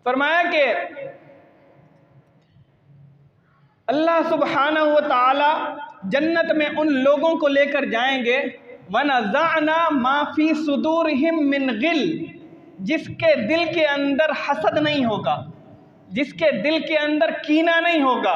फरमाया कि अल्लाह सुब्हानहु व तआला जन्नत में उन लोगों को लेकर जाएंगे, वनज़अना मा फी सुदूरिहिम मिन गिल, जिसके दिल के अंदर हसद नहीं होगा, जिसके दिल के अंदर कीना नहीं होगा,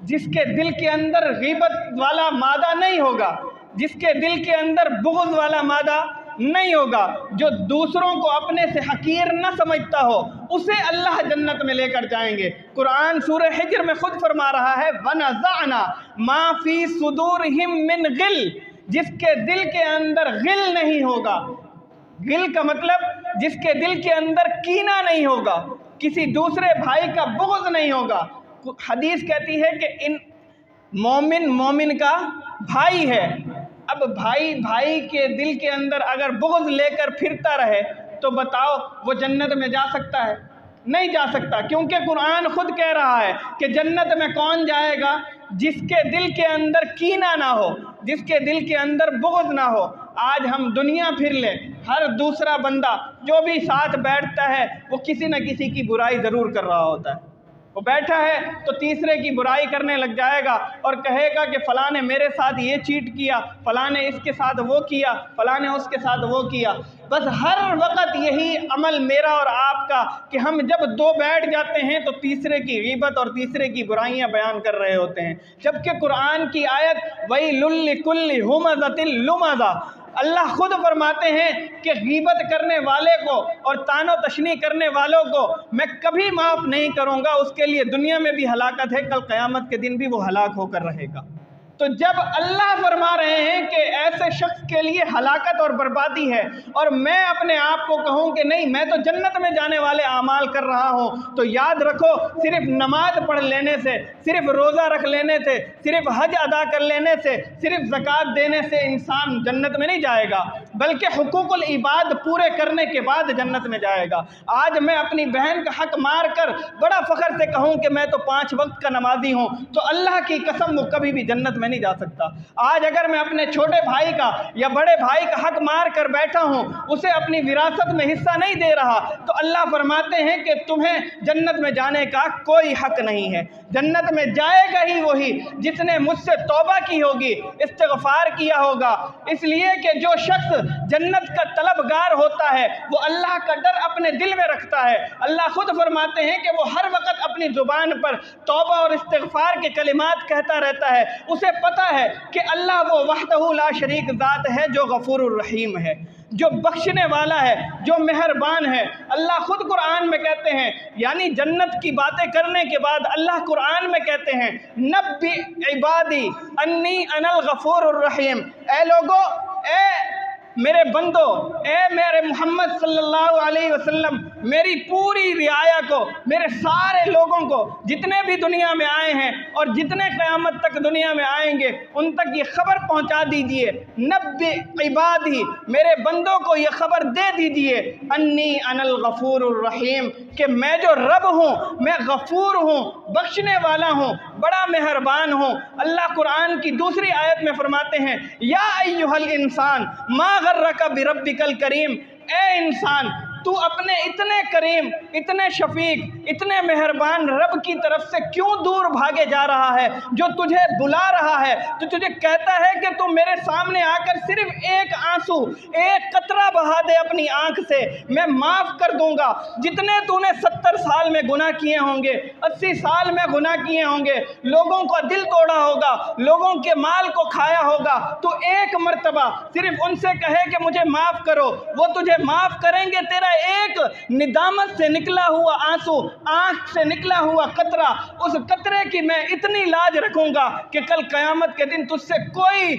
जिसके दिल के अंदर गीबत वाला मादा नहीं होगा, जिसके दिल के अंदर बुग़्ज़ वाला मादा नहीं होगा, जो दूसरों को अपने से हकीर न समझता हो, उसे अल्लाह जन्नत में लेकर जाएंगे। कुरान सूरह हिज्र में खुद फरमा रहा है, वनज़अना मा फी सुदूरिहिम मिन गिल, जिसके दिल के अंदर गिल नहीं होगा। गिल का मतलब जिसके दिल के अंदर कीना नहीं होगा, किसी दूसरे भाई का बुग़्ज़ नहीं होगा। हदीस कहती है कि इन मोमिन का भाई है। अब भाई के दिल के अंदर अगर बुग़्ज़ लेकर फिरता रहे तो बताओ वो जन्नत में जा सकता है? नहीं जा सकता, क्योंकि कुरान खुद कह रहा है कि जन्नत में कौन जाएगा? जिसके दिल के अंदर कीना ना हो, जिसके दिल के अंदर बुग़्ज़ ना हो। आज हम दुनिया फिर ले, हर दूसरा बंदा जो भी साथ बैठता है वो किसी न किसी की बुराई ज़रूर कर रहा होता है। वो बैठा है तो तीसरे की बुराई करने लग जाएगा और कहेगा कि फ़लाँ ने मेरे साथ ये चीट किया, फ़लाँ ने इसके साथ वो किया, फ़लाँ ने उसके साथ वो किया। बस हर वक्त यही अमल मेरा और आपका कि हम जब दो बैठ जाते हैं तो तीसरे की गीबत और तीसरे की बुराइयां बयान कर रहे होते हैं, जबकि कुरान की आयत वैलुल लिकुल्लि हुमज़तिल लुमज़ा, अल्लाह खुद फरमाते हैं कि गीबत करने वाले को और तानो तशनी करने वालों को मैं कभी माफ़ नहीं करूँगा, उसके लिए दुनिया में भी हलाकत है, कल क़यामत के दिन भी वो हलाक होकर रहेगा। तो जब अल्लाह फरमा रहे हैं कि ऐसे शख्स के लिए हलाकत और बर्बादी है, और मैं अपने आप को कहूँ कि नहीं मैं तो जन्नत में जाने वाले आमाल कर रहा हूँ, तो याद रखो सिर्फ नमाज पढ़ लेने से, सिर्फ रोज़ा रख लेने से, सिर्फ हज अदा कर लेने से, सिर्फ ज़कात देने से इंसान जन्नत में नहीं जाएगा, बल्कि हुकूकुल इबाद पूरे करने के बाद जन्नत में जाएगा। आज मैं अपनी बहन का हक मार कर बड़ा फ़ख्र से कहूँ कि मैं तो 5 वक्त का नमाजी हूँ, तो अल्लाह की कसम वो कभी भी जन्नत नहीं जा सकता। आज अगर मैं अपने छोटे भाई का या बड़े भाई का हक मार कर बैठा हूं, उसे अपनी विरासत में हिस्सा नहीं दे रहा, तो अल्लाह फरमाते हैं कि तुम्हें जन्नत में जाने का कोई हक नहीं है। जन्नत में जाएगा ही वही जिसने मुझसे तौबा की होगी, इस्तिग़फ़ार किया होगा। इसलिए कि जो शख्स जन्नत का तलबगार होता है वो अल्लाह का डर अपने दिल में रखता है। अल्लाह खुद फरमाते हैं कि वो हर वक्त अपनी ज़ुबान पर तौबा और इस्तिग़फ़ार के कलिमात कहता रहता है। उसे पता है कि अल्लाह वो वहदहू ला शरीक ज़ात है, जो गफूरुर रहीम है, जो बख्शने वाला है, जो मेहरबान है। अल्लाह खुद कुरान में कहते हैं, यानी जन्नत की बातें करने के बाद अल्लाह कुरान में कहते हैं, नब्बी इबादी अन्नी अनल गफूरुर रहीम, ए लोगो, ए मेरे बंदो, ए मेरे मोहम्मद सल्लल्लाहु अलैहि वसल्लम, मेरी पूरी रियाया को, मेरे सारे लोगों को जितने भी दुनिया में आए हैं और जितने क़यामत तक दुनिया में आएंगे उन तक ये ख़बर पहुंचा दीजिए, नब्बी इबादी, मेरे बंदों को ये ख़बर दे दीजिए, अन्नी अनल गफूरुर रहीम, कि मैं जो रब हूँ, मैं गफूर हूँ, बख्शने वाला हूँ, बड़ा मेहरबान हूँ। अल्लाह कुरान की दूसरी आयत में फरमाते हैं, या अय्युहल इंसान मा गर्रका बिरब्बिकल करीम, ए इंसान तू अपने इतने करीम, इतने शफीक, इतने मेहरबान रब की तरफ से क्यों दूर भागे जा रहा है, जो तुझे बुला रहा है, तो तुझे कहता है कि तू मेरे सामने आकर सिर्फ एक आंसू, एक कतरा बहा दे अपनी आंख से, मैं माफ़ कर दूंगा। जितने तूने 70 साल में गुनाह किए होंगे, 80 साल में गुनाह किए होंगे, लोगों का दिल तोड़ा होगा, लोगों के माल को खाया होगा, तो एक मर्तबा सिर्फ उनसे कहे कि मुझे माफ़ करो, वो तुझे माफ़ करेंगे। तेरा एक निदामत से निकला हुआ आंसू, आंख से निकला हुआ कतरा, उस कतरे की मैं इतनी लाज रखूंगा कि कल क़यामत के दिन तुझसे कोई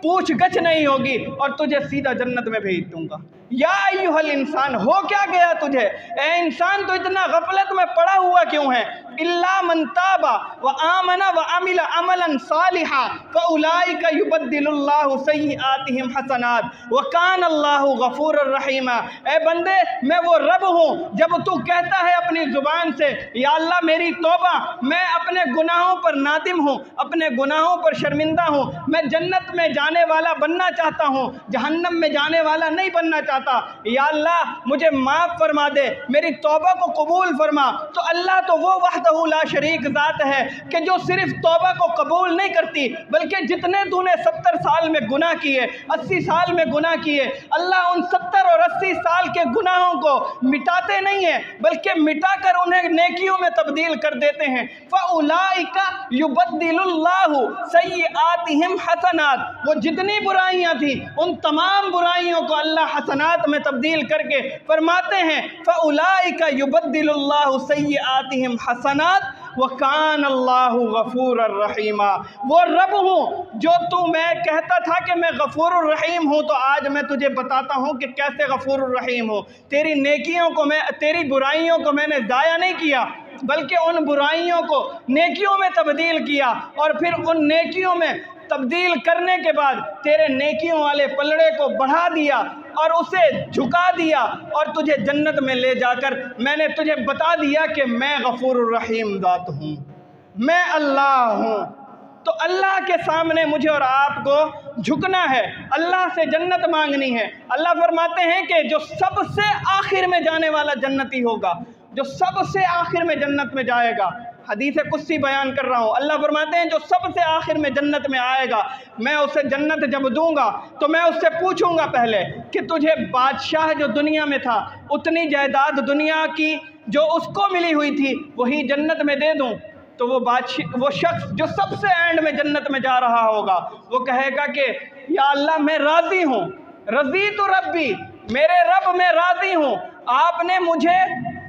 पूछ गछ नहीं होगी और तुझे सीधा जन्नत में भेज दूंगा। या अय्युहल इंसान, हो क्या गया तुझे? ए इंसान, तो इतना गफलत में पड़ा हुआ क्यों है? इल्ला मन ताबा व आमना व अमिला अमलन सालिहा फउलाइका युबद्दिलुल्लाहु सय्यिआतिहिम हसनात व कान अल्लाहु गफूरुर रहीमा। ए बंदे, मैं वो रब हूँ, जब तू कहता है अपनी ज़ुबान से, या अल्लाह मेरी तौबा, मैं अपने गुनाहों पर नादिम हूँ, अपने गुनाहों पर शर्मिंदा हूँ, मैं जन्नत में जाने वाला बनना चाहता हूँ, जहन्नम में जाने वाला नहीं बनना चाहता। चाहता, या अल्लाह मुझे माफ़ फरमा दे, मेरी तौबा को कबूल फरमा। तो अल्लाह तो वो वहदहू ला शरीक ज़ात है कि जो सिर्फ तौबा को कबूल नहीं करती, बल्कि जितने तूने 70 साल में गुनाह किए, 80 साल में गुनाह किए, अल्लाह उन 70 और 80 साल के गुनाहों को मिटाते नहीं हैं, बल्कि मिटाकर उन्हें नेकियों में तब्दील कर देते हैं। फ़उलाइका युबद्दिलुल्लाहु सय्यिआतिहिम हसनात, वो जितनी बुराइयां थी उन तमाम बुराइयों को अल्लाह हसनात में तब्दील करके फरमाते हैं फ़उलाइका युबद्दिलुल्लाहु सय्यिआतिहिम हसनात व कान अल्लाहु गफूरर रहीमा। वो रब हूँ जो तू मैं कहता था कि मैं गफूरुर रहीम हूँ, तो आज मैं तुझे बताता हूँ कि कैसे गफूरुर रहीम हूँ। तेरी नेकियों को मैं, तेरी बुराइयों को मैंने ज़ाया नहीं किया, बल्कि उन बुराइयों को नेकियों में तब्दील किया, और फिर उन नेकियों में तब्दील करने के बाद तेरे नेकियों वाले पलड़े को बढ़ा दिया और उसे झुका दिया, और तुझे जन्नत में ले जाकर मैंने तुझे बता दिया कि मैं गफूरुर रहीम ज़ात हूँ, मैं अल्लाह हूँ। तो अल्लाह के सामने मुझे और आपको झुकना है, अल्लाह से जन्नत मांगनी है। अल्लाह फरमाते हैं कि जो सबसे आखिर में जाने वाला जन्नती होगा, जो सबसे आखिर में जन्नत में जाएगा, हदीस कुस्सी बयान कर रहा हूँ, अल्लाह फरमाते हैं जो सबसे आखिर में जन्नत में आएगा, मैं उसे जन्नत जब दूंगा तो मैं उससे पूछूंगा पहले कि तुझे बादशाह जो दुनिया में था उतनी जायदाद दुनिया की जो उसको मिली हुई थी वही जन्नत में दे दूं? तो वो शख्स जो सबसे एंड में जन्नत में जा रहा होगा वो कहेगा कि या अल्लाह मैं राज़ी हूँ, रज़ी तो रब्बी, मेरे रब मैं राज़ी हूँ, आपने मुझे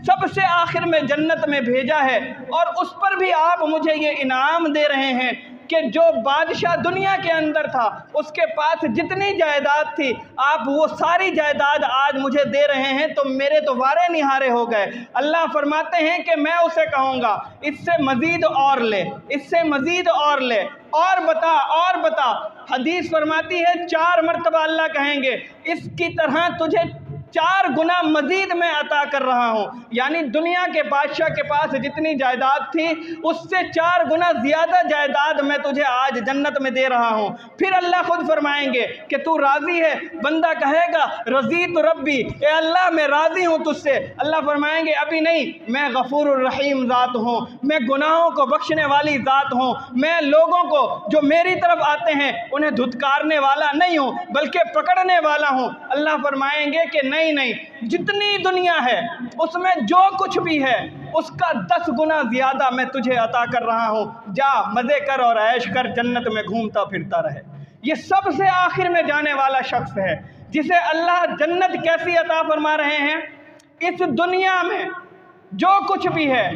सबसे आखिर में जन्नत में भेजा है और उस पर भी आप मुझे ये इनाम दे रहे हैं कि जो बादशाह दुनिया के अंदर था उसके पास जितनी जायदाद थी आप वो सारी जायदाद आज मुझे दे रहे हैं, तो मेरे तो वारे निहारे हो गए। अल्लाह फरमाते हैं कि मैं उसे कहूँगा इससे मज़ीद और ले, इससे मज़ीद और ले, और बता, और बता। हदीस फरमाती है 4 मरतबा अल्लाह कहेंगे इसकी तरह तुझे 4 गुना मजीद मैं अता कर रहा हूँ, यानी दुनिया के बादशाह के पास जितनी जायदाद थी उससे 4 गुना ज़्यादा जायदाद मैं तुझे आज जन्नत में दे रहा हूँ। फिर अल्लाह खुद फरमाएंगे कि तू राज़ी है? बंदा कहेगा रज़ी तो रब्बी, ए अल्लाह मैं राज़ी हूँ तुझसे। अल्लाह फरमाएंगे अभी नहीं, मैं गफूरुर रहीम ज़ात हूँ, मैं गुनाहों को बख्शने वाली ज़ात हूँ, मैं लोगों को जो मेरी तरफ आते हैं उन्हें धुतकारने वाला नहीं हूँ बल्कि पकड़ने वाला हूँ। अल्लाह फरमाएंगे कि नहीं, जितनी दुनिया है उसमें जो कुछ भी है उसका 10 गुना ज़्यादा मैं तुझे अता कर रहा हूँ, जा मज़े कर और ऐश कर, जन्नत में घूमता फिरता रहे। ये सबसे आखिर में जाने वाला शख्स है जिसे अल्लाह जन्नत कैसी अता फरमा रहे हैं, इस दुनिया में जो कुछ भी है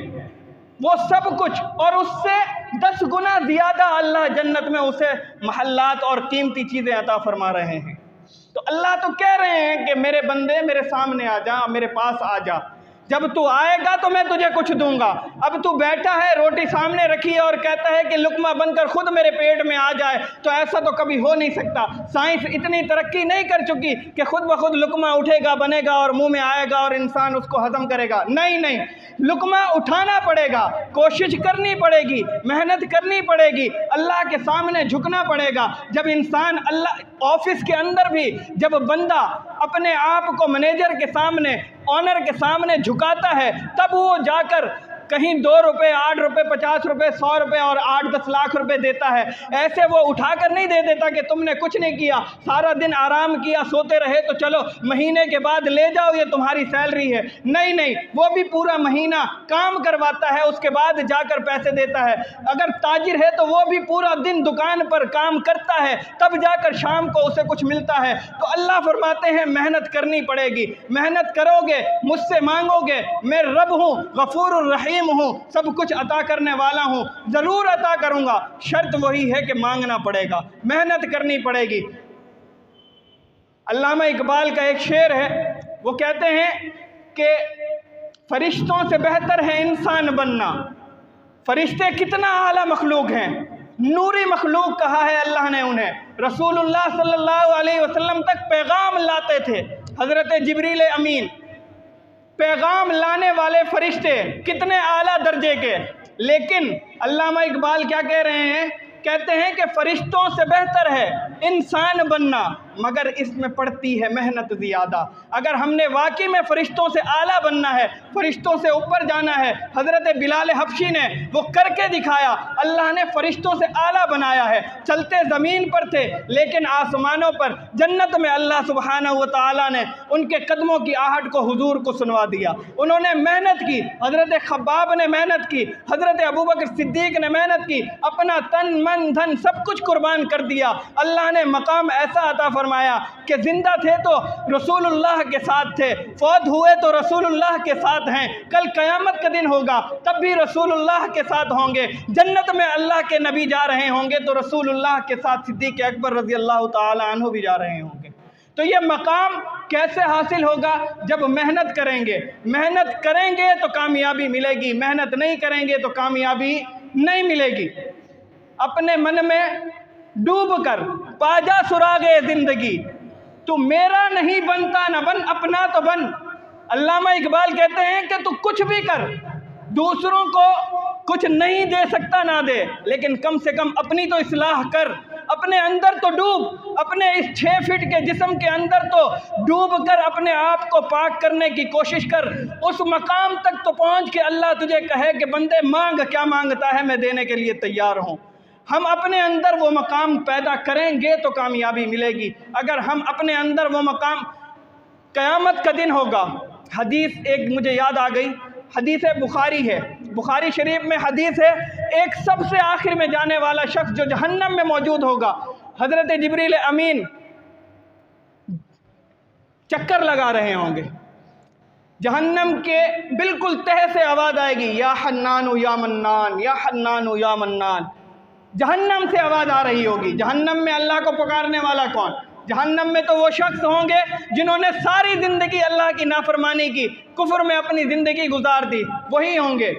वो सब कुछ और उससे 10 गुना ज़्यादा अल्लाह जन्नत में उसे महल्लात और कीमती चीज़ें अता फरमा रहे हैं। तो अल्लाह तो कह रहे हैं कि मेरे बंदे मेरे सामने आ जा, मेरे पास आ जा, जब तू आएगा तो मैं तुझे कुछ दूंगा। अब तू बैठा है, रोटी सामने रखी है और कहता है कि लुकमा बनकर खुद मेरे पेट में आ जाए, तो ऐसा तो कभी हो नहीं सकता। साइंस इतनी तरक्की नहीं कर चुकी कि खुद ब खुद लुकमा उठेगा, बनेगा और मुंह में आएगा और इंसान उसको हजम करेगा। नहीं, लुकमा उठाना पड़ेगा, कोशिश करनी पड़ेगी, मेहनत करनी पड़ेगी, अल्लाह के सामने झुकना पड़ेगा। जब इंसान अल्लाह ऑफिस के अंदर भी जब बंदा अपने आप को मैनेजर के सामने, ऑनर के सामने झुकाता है, तब वो जाकर कहीं 2 रुपये, 8 रुपये, 50 रुपये, 100 रुपये और 8-10 लाख रुपए देता है। ऐसे वो उठाकर नहीं दे देता कि तुमने कुछ नहीं किया, सारा दिन आराम किया, सोते रहे, तो चलो महीने के बाद ले जाओ, ये तुम्हारी सैलरी है। नहीं, वो भी पूरा महीना काम करवाता है, उसके बाद जाकर पैसे देता है। अगर ताजिर है तो वो भी पूरा दिन दुकान पर काम करता है, तब जाकर शाम को उसे कुछ मिलता है। तो अल्लाह फरमाते हैं मेहनत करनी पड़ेगी, मेहनत करोगे, मुझसे मांगोगे, मैं रब हूँ, गफूरुर रहीम हूँ, सब कुछ अता करने वाला हूँ, ज़रूर अता करूँगा। शर्त वही है कि मांगना पड़ेगा, मेहनत करनी पड़ेगी। अल्लामा इकबाल का एक शेर है, वो कहते हैं कि फरिश्तों से बेहतर है इंसान बनना। फरिश्ते कितना आला मखलूक हैं, नूरी मखलूक कहा है अल्लाह ने उन्हें। रसूलुल्लाह सल्लल्लाहु अलैहि वसल्लम तक पैगाम लाते थे हज़रत जिब्रील अमीन, पैगाम लाने वाले फरिश्ते कितने आला दर्जे के। लेकिन अल्लामा इकबाल क्या कह रहे हैं, कहते हैं कि फरिश्तों से बेहतर है इंसान बनना। मगर इसमें पड़ती है मेहनत ज़्यादा। अगर हमने वाकई में फ़रिश्तों से आला बनना है, फ़रिश्तों से ऊपर जाना है, हज़रत बिलाल हबशी ने वो करके दिखाया। अल्लाह ने फ़रिश्तों से आला बनाया है। चलते ज़मीन पर थे लेकिन आसमानों पर जन्नत में अल्लाह सुब्हानहू व तआला ने उनके कदमों की आहट को हुजूर को सुनवा दिया। उन्होंने मेहनत की, हज़रत खब्बाब ने मेहनत की, हज़रत अबू बकर सिद्दीक़ ने मेहनत की, अपना तन मन धन सब कुछ कुर्बान कर दिया। अल्लाह ने मकाम ऐसा अता फरमाया कि ज़िंदा थे तो रसूलुल्लाह के साथ थे, फौत हुए तो रसूलुल्लाह के साथ हैं, कल क़यामत का दिन होगा तब भी रसूलुल्लाह के साथ होंगे, जन्नत में अल्लाह के नबी जा रहे होंगे तो रसूलुल्लाह के साथ सिद्दीक़ अकबर रज़ी अल्लाह तआला अन्हु भी जा रहे होंगे। तो ये मकाम कैसे हासिल होगा? जब मेहनत करेंगे। मेहनत करेंगे तो कामयाबी मिलेगी, मेहनत नहीं करेंगे तो कामयाबी नहीं मिलेगी। अपने मन में डूब कर पाजा सुरागे ज़िंदगी, तू मेरा नहीं बनता न बन, अपना तो बन। अल्लामा इकबाल कहते हैं कि तू कुछ भी कर, दूसरों को कुछ नहीं दे सकता ना दे, लेकिन कम से कम अपनी तो इस्लाह कर, अपने अंदर तो डूब, अपने इस 6 फीट के जिस्म के अंदर तो डूब कर अपने आप को पाक करने की कोशिश कर। उस मकाम तक तो पहुँच के अल्लाह तुझे कहे कि बंदे मांग, क्या मांगता है, मैं देने के लिए तैयार हूँ। हम अपने अंदर वो मकाम पैदा करेंगे तो कामयाबी मिलेगी। अगर हम अपने अंदर वो मकाम, क़यामत का दिन होगा। हदीस एक मुझे याद आ गई, हदीस बुखारी है, बुखारी शरीफ में हदीस है, एक सबसे आखिर में जाने वाला शख्स जो जहन्नम में मौजूद होगा, हज़रत जिब्रील अमीन चक्कर लगा रहे होंगे। जहन्नम के बिल्कुल तह से आवाज़ आएगी, या हन्नानु या मन्नान, या हन्नानु या मन्नान। जहन्नम से आवाज़ आ रही होगी। जहन्नम में अल्लाह को पुकारने वाला कौन? जहन्नम में तो वो शख्स होंगे जिन्होंने सारी ज़िंदगी अल्लाह की नाफरमानी की, कुफ्र में अपनी ज़िंदगी गुजार दी, वही होंगे।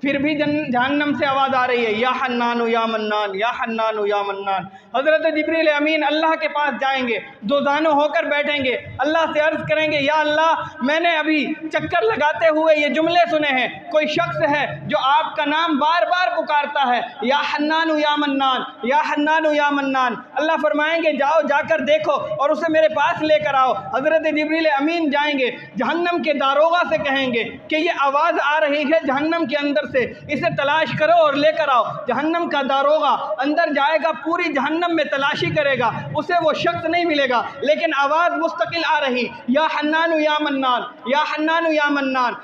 फिर भी जहन्नम से आवाज़ आ रही है, या हन्नानु या मन्नान, या हन्नानु या मन्नान। हज़रत जिब्रील अमीन अल्लाह के पास जाएंगे, दो दानों होकर बैठेंगे, अल्लाह से अर्ज़ करेंगे, या अल्लाह मैंने अभी चक्कर लगाते हुए ये जुमले सुने हैं, कोई शख्स है जो आपका नाम बार बार पुकारता है, या हन्नानु या मन्नान, या हन्नानु या मन्नान। अल्लाह फरमाएंगे जाओ जाकर देखो और उसे मेरे पास लेकर आओ। हज़रत जिब्रील अमीन जाएंगे, जहन्नम के दारोगा से कहेंगे कि ये आवाज़ आ रही है जहन्नम के अंदर से, इसे तलाश करो और लेकर आओ। जहन्नम का दारोगा अंदर जाएगा, पूरी जहन्नम में तलाशी करेगा, उसे वो शख्स नहीं मिलेगा, लेकिन आवाज़ मुस्तकिल आ रही, या हन्नानु या मन्नान, या हन्नानु या मन्नान।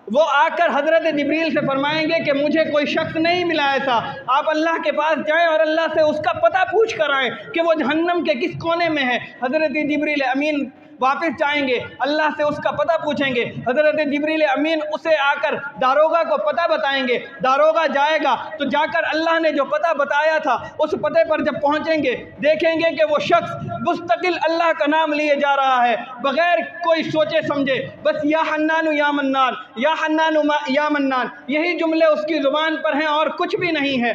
वो आकर हज़रत जिब्रील से फरमाएंगे कि मुझे कोई शख्स नहीं मिला ऐसा, आप अल्लाह के पास जाएं और अल्लाह से उसका पता पूछ कर आएँ कि वो जहन्नम के किस कोने में है। हज़रत जिब्रील अमीन वापस जाएंगे, अल्लाह से उसका पता पूछेंगे। हज़रत जिब्रील अमीन उसे आकर दारोगा को पता बताएंगे, दारोगा जाएगा तो जाकर अल्लाह ने जो पता बताया था उस पते पर जब पहुँचेंगे, देखेंगे कि वो शख्स मुस्तकिल अल्लाह का नाम लिए जा रहा है बग़ैर कोई सोचे समझे, बस या हन्नानु या मन्नान, या हन्नानु या मन्नान, यही जुमले उसकी ज़ुबान पर हैं और कुछ भी नहीं है।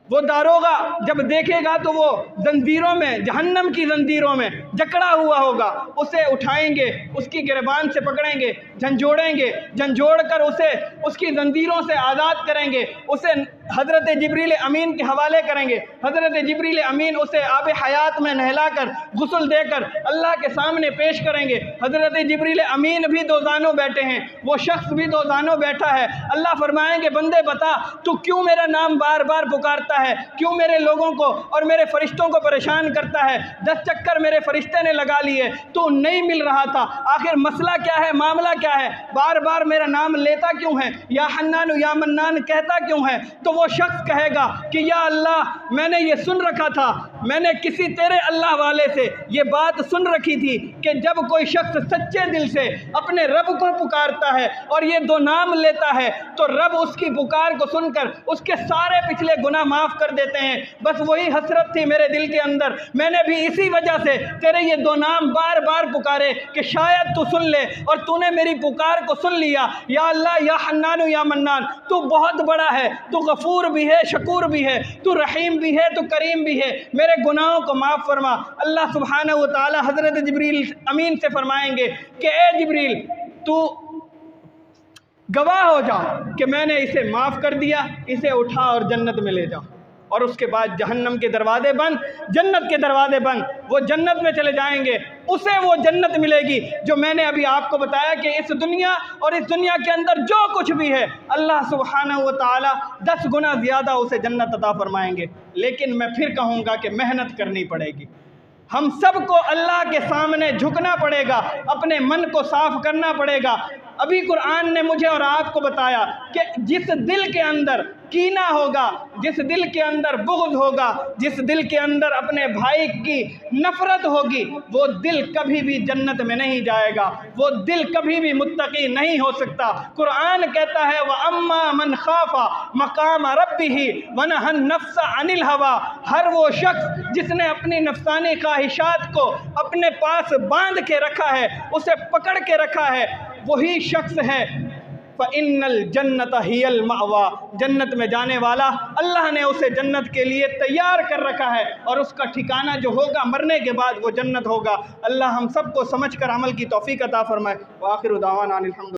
वो दारोगा जब देखेगा तो वो जंजीरों में, जहन्नम की जंजीरों में जकड़ा हुआ होगा, उसे उठाएंगे, उसकी गिरबान से पकड़ेंगे, झंझोड़ेंगे, झंझोड़ कर उसे उसकी जंजीरों से आज़ाद करेंगे, उसे हज़रत जिब्रील अमीन के हवाले करेंगे। हज़रत जिब्रील अमीन उसे आब हयात में नहलाकर गुस्ल देकर अल्लाह के सामने पेश करेंगे। हज़रत जिब्रील अमीन भी दो दानों बैठे हैं, वो शख्स भी दो दानों बैठा है। अल्लाह फरमाएंगे बंदे बता तू क्यों मेरा नाम बार बार पुकारता है, क्यों मेरे लोगों को और मेरे फरिश्तों को परेशान करता है? 10 चक्कर मेरे फरिश्ते ने लगा लिए, तू नहीं मिल रहा था, आखिर मसला क्या है, मामला क्या है, बार बार मेरा नाम लेता क्यों है, या हन्नान या मन्नान कहता क्यों है? तो वो शख्स कहेगा कि या अल्लाह मैंने ये सुन रखा था, मैंने किसी तेरे अल्लाह वाले से ये बात सुन रखी थी कि जब कोई शख्स सच्चे दिल से अपने रब को पुकारता है और ये दो नाम लेता है तो रब उसकी पुकार को सुनकर उसके सारे पिछले गुनाह माफ़ कर देते हैं। बस वही हसरत थी मेरे दिल के अंदर, मैंने भी इसी वजह से तेरे ये दो नाम बार बार पुकारे कि शायद तू सुन ले, और तूने मेरी पुकार को सुन लिया। या अल्लाह या हन्नान या मन्नान, तू बहुत बड़ा है, तू गफूर भी है, शकूर भी है, तू रहीम भी है, तू करीम भी है, मेरे गुनाहों को माफ़ फरमा। अल्लाह सुब्हानहू व तआला हज़रत जिब्रील अमीन से फरमाएंगे कि ए जिब्रील तू गवाह हो जा कि मैंने इसे माफ़ कर दिया, इसे उठा और जन्नत में ले जाओ। और उसके बाद जहन्नम के दरवाजे बंद, जन्नत के दरवाजे बंद, वो जन्नत में चले जाएंगे। उसे वो जन्नत मिलेगी जो मैंने अभी आपको बताया कि इस दुनिया और इस दुनिया के अंदर जो कुछ भी है अल्लाह सुब्हानहू व तआला 10 गुना ज़्यादा उसे जन्नत अता फरमाएंगे। लेकिन मैं फिर कहूँगा कि मेहनत करनी पड़ेगी। हम सबको अल्लाह के सामने झुकना पड़ेगा, अपने मन को साफ करना पड़ेगा। अभी कुरान ने मुझे और आपको बताया कि जिस दिल के अंदर कीना होगा, जिस दिल के अंदर बुग़्ज़ होगा, जिस दिल के अंदर अपने भाई की नफ़रत होगी, वो दिल कभी भी जन्नत में नहीं जाएगा, वो दिल कभी भी मुत्तकी नहीं हो सकता। कुरान कहता है व अम्मा मन खाफा मकाम रब्बिही व नहन नफ्स अनिल हवा, हर वो शख्स जिसने अपनी नफ्सानी ख्वाहिशात को अपने पास बांध के रखा है, उसे पकड़ के रखा है, वही शख्स है फ़इन्नल जन्नत हियल मअवा, जन्नत में जाने वाला अल्लाह ने उसे जन्नत के लिए तैयार कर रखा है और उसका ठिकाना जो होगा मरने के बाद वो जन्नत होगा। अल्लाह हम सबको समझ कर अमल की तौफीक अता फरमाए। व आखिरु दावाना अनिल हम्दुलिल्लाह।